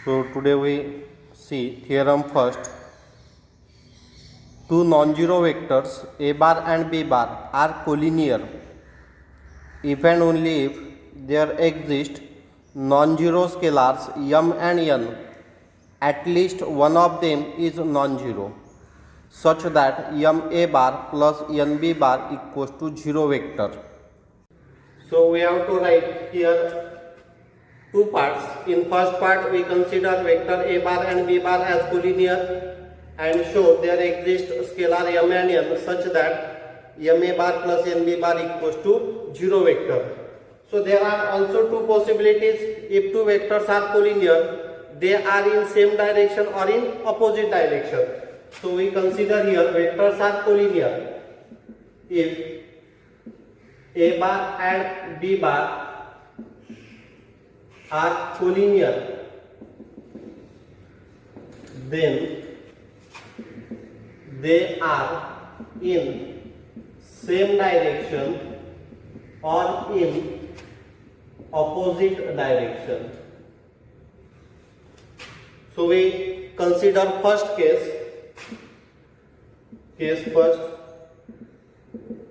So today we see theorem first. Two non-zero vectors a bar and b bar are collinear if and only if there exist non-zero scalars m and n. At least one of them is non-zero, such that m a bar plus n b bar equals to 0 vector. So we have to write here two parts. In first part we consider vector a bar and b bar as collinear and show there exist scalar m and n such that m a bar plus n b bar equals to 0 vector. So there are also two possibilities. If two vectors are collinear, they are in same direction or in opposite direction. So we consider here vectors are collinear if a bar and b bar are collinear, then they are in same direction or in opposite direction. So we consider first case first.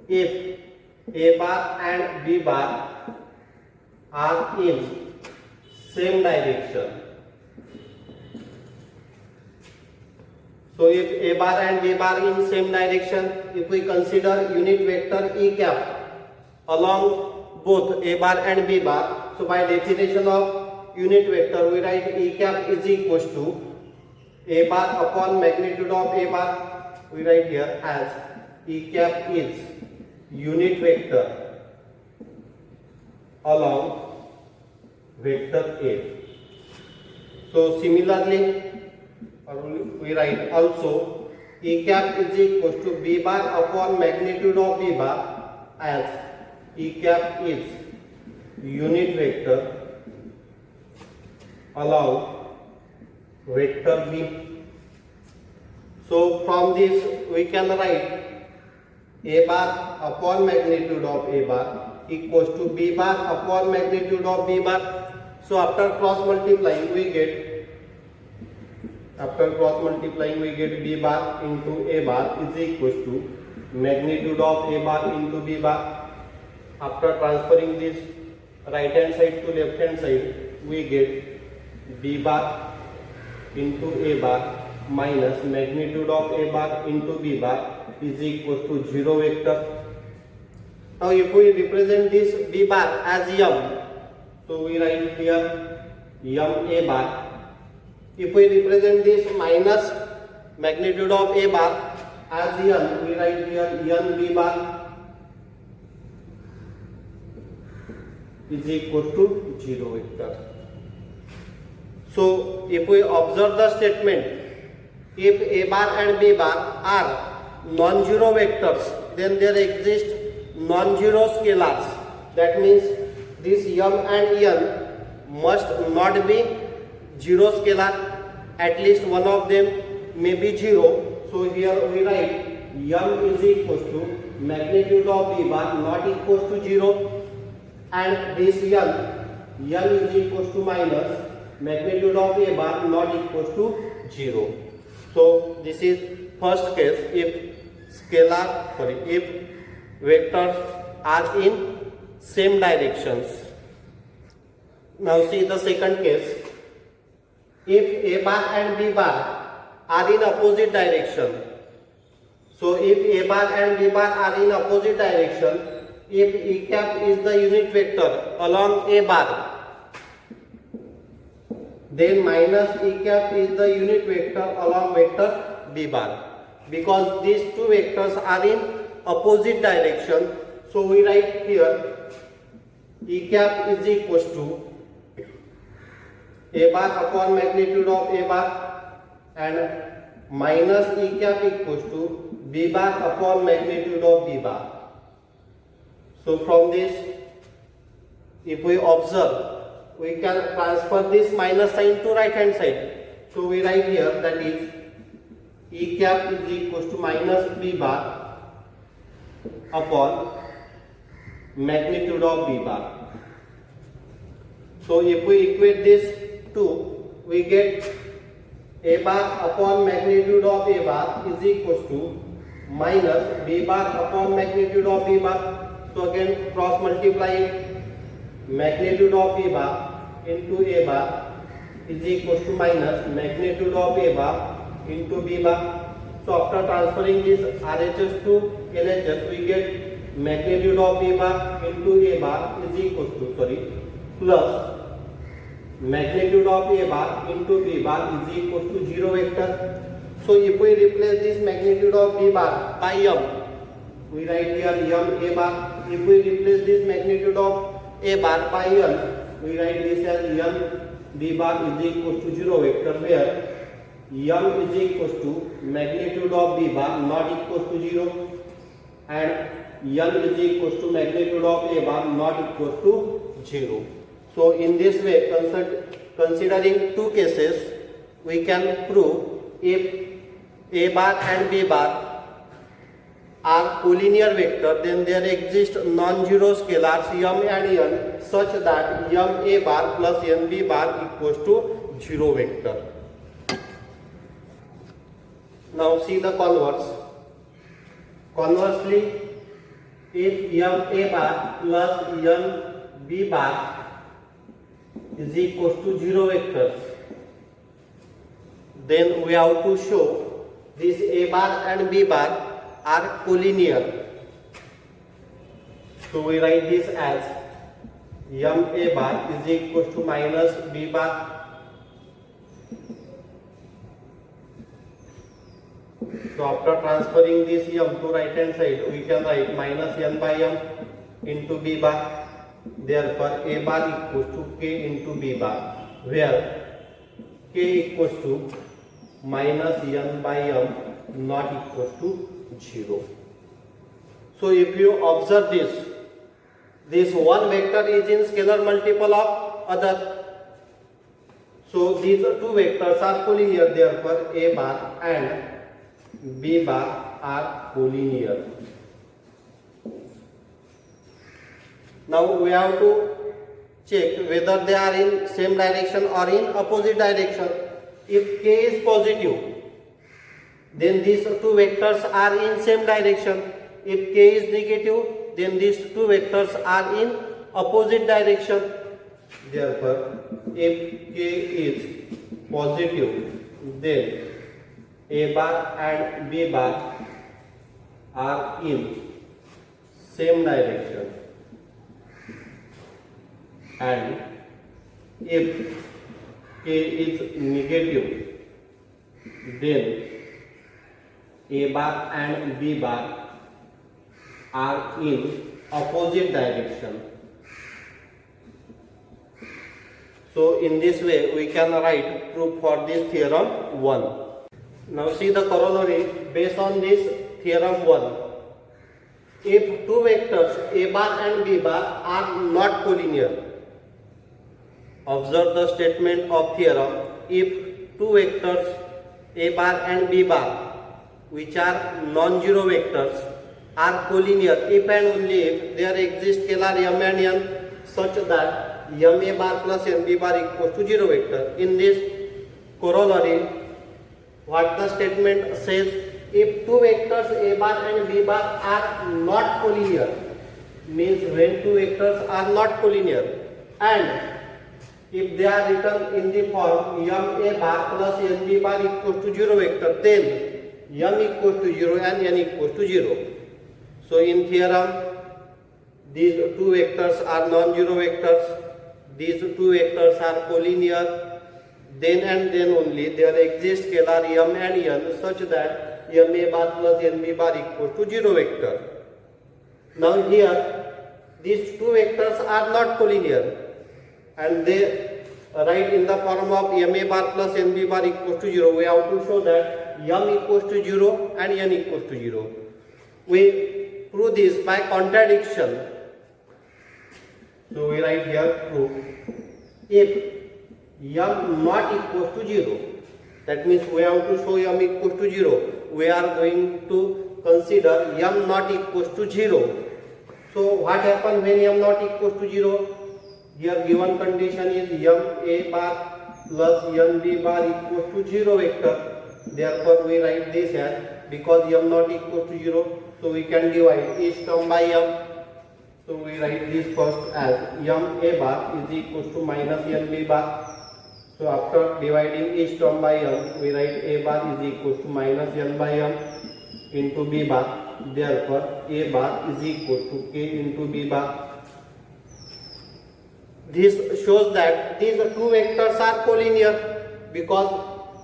If a bar and b bar are in same direction. So if a bar and b bar in same direction, if we consider unit vector E cap along both a bar and b bar, so by definition of unit vector we write E cap is equals to a bar upon magnitude of a bar. We write here as E cap is unit vector along vector A. So similarly we write also E cap is equals to b bar upon magnitude of b bar as E cap is unit vector along vector B. So from this we can write a bar upon magnitude of a bar equals to b bar upon magnitude of b bar. So after cross multiplying we get b bar into a bar is equals to magnitude of a bar into b bar. After transferring this right hand side to left hand side, we get b bar into a bar minus magnitude of a bar into b bar is equals to 0 vector. Now if we represent this b bar as m, so we write here m a bar. If we represent this minus magnitude of a bar as n, we write here n b bar is equal to 0 vector. So if we observe the statement, if a bar and b bar are non-zero vectors, then there exist non-zero scalars. That means this m and n must not be zero scalar. At least one of them may be 0. So here we write m is equals to magnitude of b bar not equals to 0, and this n is equals to minus magnitude of a bar not equals to 0. So this is first case if vectors are in same directions. Now see the second case. If a bar and b bar are in opposite direction. So if a bar and b bar are in opposite direction, if E cap is the unit vector along a bar, then minus E cap is the unit vector along vector b bar. Because these two vectors are in opposite direction, so we write here E cap is equals to a bar upon magnitude of a bar and minus E cap equals to b bar upon magnitude of b bar. So from this, if we observe, we can transfer this minus sign to right hand side. So we write here that is E cap is equals to minus b bar upon magnitude of b bar. So if we equate this 2, we get a bar upon magnitude of a bar is equals to minus b bar upon magnitude of b bar. So again cross multiply magnitude of b bar into a bar is equals to minus magnitude of a bar into b bar. So after transferring this RHS to LHS, we get magnitude of b bar into a bar is equals to plus magnitude of a bar into b bar is equals to 0 vector. So if we replace this magnitude of b bar by m, we write here m a bar. If we replace this magnitude of a bar by n, we write this as n b bar is equals to 0 vector, where m is equals to magnitude of b bar not equals to 0 and n is equals to magnitude of a bar not equals to 0. So in this way, considering two cases, we can prove if a bar and b bar are collinear vector, then there exist non-zero scalars m and n such that m a bar plus n b bar equals to 0 vector. Now see the converse. Conversely, if m a bar plus n b bar is equals to 0 vectors, then we have to show this a bar and b bar are collinear. So we write this as m a bar is equals to minus b bar. So after transferring this m to right hand side, we can write minus n by m into b bar. Therefore a bar equals to k into b bar, where k equals to minus n by m not equals to 0. So if you observe this one vector is in scalar multiple of other. So these two vectors are collinear, therefore a bar and b bar are collinear. Now we have to check whether they are in same direction or in opposite direction. If k is positive, then these two vectors are in same direction. If k is negative, then these two vectors are in opposite direction. Therefore, if k is positive, then a bar and b bar are in same direction. And if k is negative, then a bar and b bar are in opposite direction. So in this way we can write proof for this theorem 1. Now see the corollary based on this theorem 1. If two vectors a bar and b bar are not collinear, observe the statement of theorem. If two vectors a bar and b bar, which are non-zero vectors, are collinear if and only if there exist scalar m and n such that m a bar plus n b bar equals to 0 vector. In this corollary, what the statement says, if two vectors a bar and b bar are not collinear, means when two vectors are not collinear, and if they are written in the form m a bar plus n b bar equals to 0 vector, then m equals to 0 and n equals to 0. So in theorem, these two vectors are non-zero vectors, these two vectors are collinear, then and then only there exists scalar m and n such that m a bar plus n b bar equals to 0 vector. Now here, these two vectors are not collinear, and they write in the form of m a bar plus n b bar equals to 0. We have to show that m equals to 0 and n equals to 0. We prove this by contradiction. So we write here proof. If m not equals to 0, that means we have to show m equals to 0. We are going to consider m not equals to 0. So what happens when m not equals to 0? Here given condition is m a bar plus nb bar equals to 0 vector. Therefore we write this as, because m not equals to 0, so we can divide each term by m. So we write this first as m a bar is equals to minus nb bar. So after dividing each term by m, we write a bar is equals to minus n by m into b bar. Therefore a bar is equal to k into b bar. This shows that these two vectors are collinear because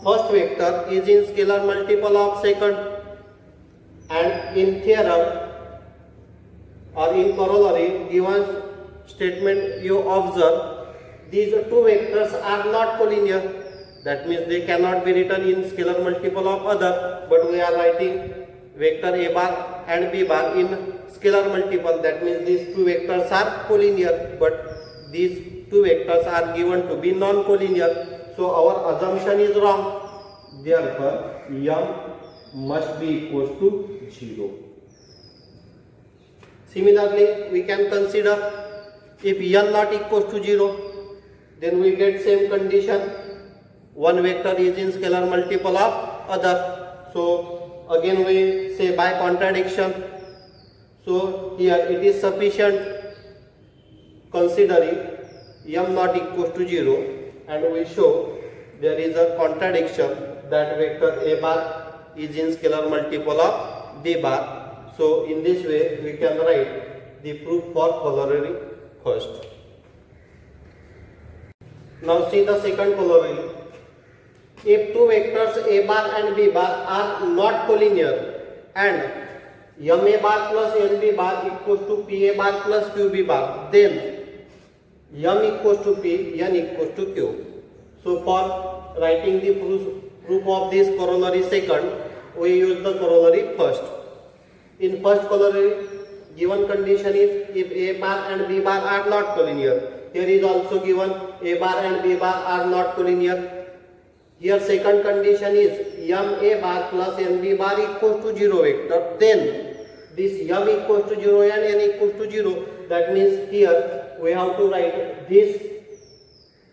first vector is in scalar multiple of second, and in theorem or in corollary given statement you observe these two vectors are not collinear. That means they cannot be written in scalar multiple of other, but we are writing vector a bar and b bar in scalar multiple. That means these two vectors are collinear, but these two vectors are given to be non-collinear. So our assumption is wrong. Therefore m must be equals to 0. Similarly, we can consider if n not equals to 0, then we get same condition. One vector is in scalar multiple of other. So again we say by contradiction. So here it is sufficient considering m not equals to 0, and we show there is a contradiction that vector a bar is in scalar multiple of b bar. So in this way we can write the proof for corollary first. Now see the second corollary. If two vectors a bar and b bar are not collinear and m a bar plus n b bar equals to p a bar plus q b bar, then m equals to p, n equals to q. So for writing the proof of this corollary second, we use the corollary first. In first corollary, given condition is if a bar and b bar are not collinear. Here is also given a bar and b bar are not collinear. Here second condition is m a bar plus n b bar equals to 0 vector. Then this m equals to 0 and n equals to 0. That means here we have to write this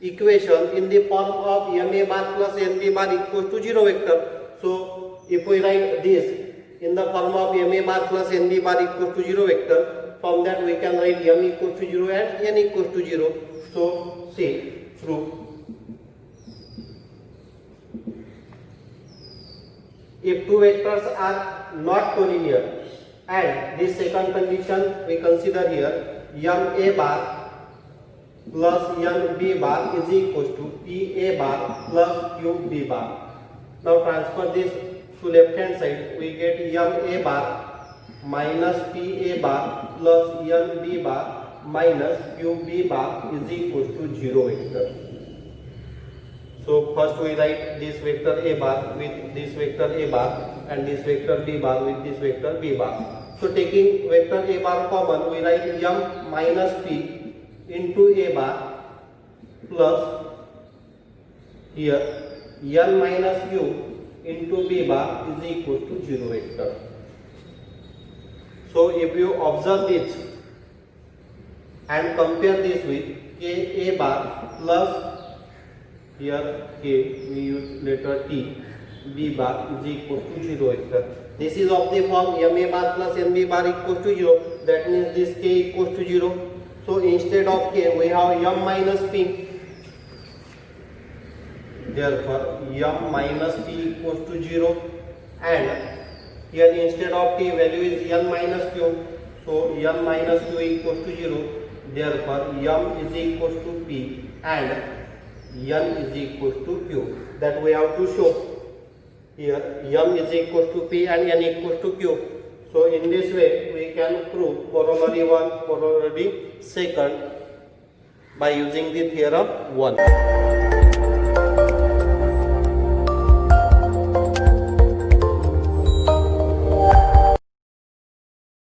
equation in the form of m a bar plus n b bar equals to 0 vector. So if we write this in the form of m a bar plus n b bar equals to 0 vector, from that we can write m equals to 0 and n equals to 0. So see, proof. If two vectors are not collinear, and this second condition we consider here, m a bar plus n b bar is equals to p a bar plus q b bar. Now transfer this to left hand side, we get m a bar minus p a bar plus n b bar minus q b bar is equals to 0 vector. So first we write this vector a bar with this vector a bar and this vector b bar with this vector b bar. So taking vector a bar common, we write m minus p into a bar plus here n minus q into b bar is equal to 0 vector. So if you observe this and compare this with k a bar plus here k, we use letter t, b bar is equal to 0 vector. This is of the form m a bar plus n b bar equals to 0. That means this k equals to 0. So instead of k we have m minus p. Therefore m minus p equals to 0, and here instead of t value is n minus q. So n minus q equals to 0. Therefore m is equals to p and n is equals to q. That we have to show. Here m is equals to p and n equals to q. So in this way we can prove corollary 1, corollary second by using the theorem 1.